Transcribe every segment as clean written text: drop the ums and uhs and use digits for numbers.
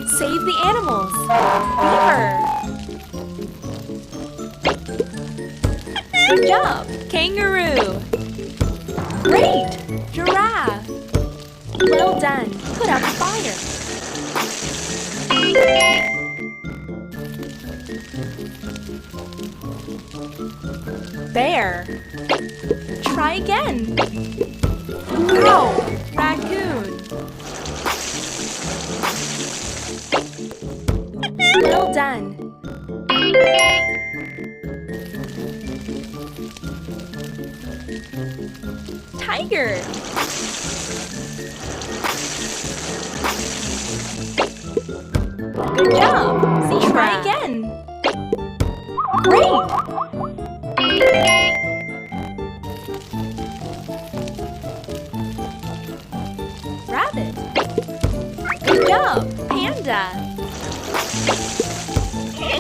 Save the animals. Beaver. Good job. Kangaroo. Great. Giraffe. Well done. Put out the fire. Bear. Try again. Ow! Raccoon. Well done. Tiger. Good job. See, try again. Great. Rabbit. Good job. Panda.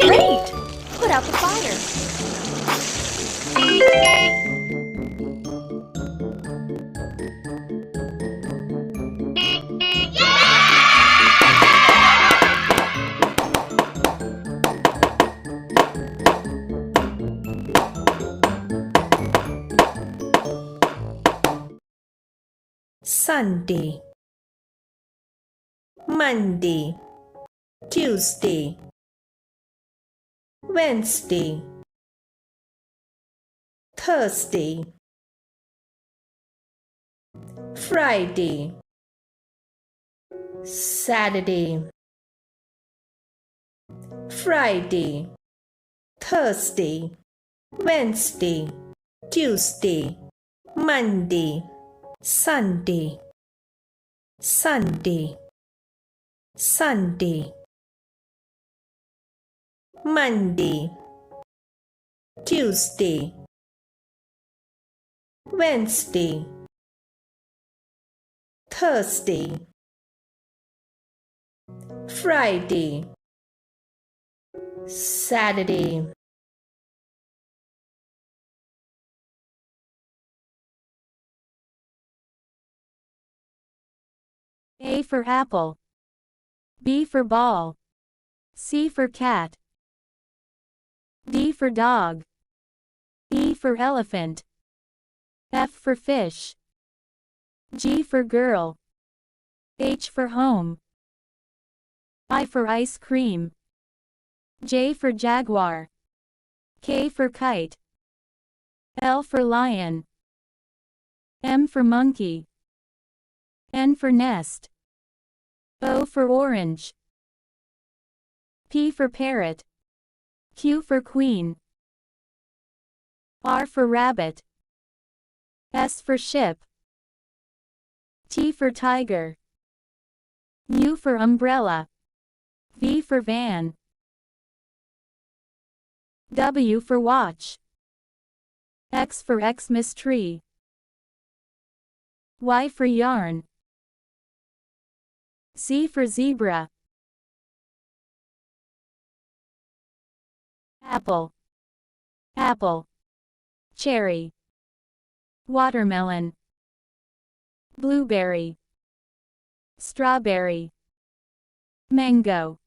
Great. Put out the fire. Sunday, Monday, Tuesday, Wednesday, Thursday, Friday, Saturday, Friday, Thursday, Wednesday, Tuesday, Monday, Sunday, Sunday, Sunday, Monday, Tuesday, Wednesday, Thursday, Friday, Saturday. A for apple, B for ball, C for cat, D for dog, E for elephant, F for fish, G for girl, H for home, I for ice cream, J for jaguar, K for kite, L for lion, M for monkey, N for nest, O for orange, P for parrot, Q for queen, R for rabbit, S for ship, T for tiger, U for umbrella, V for van, W for watch, X for Xmas tree, Y for yarn, Z for zebra, apple, apple, cherry, watermelon, blueberry, strawberry, mango,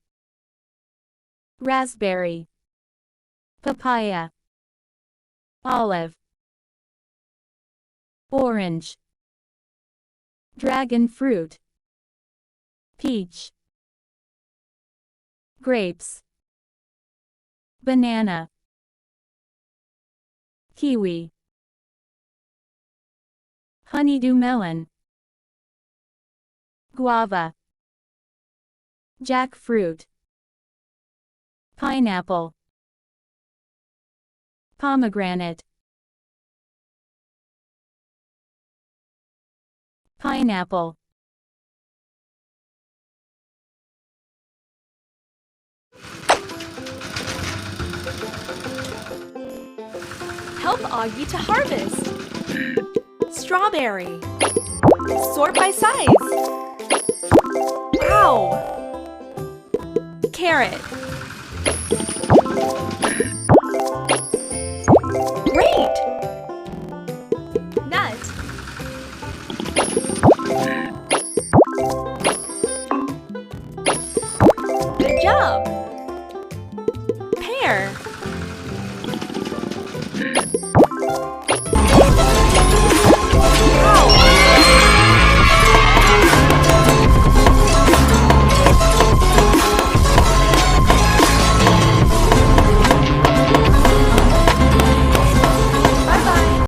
raspberry, papaya, olive, orange, dragon fruit, peach, grapes, banana, kiwi, honeydew melon, guava, jackfruit, pineapple, pomegranate, pineapple, Help Augie to harvest. Strawberry. Sort by size. Wow. Carrot.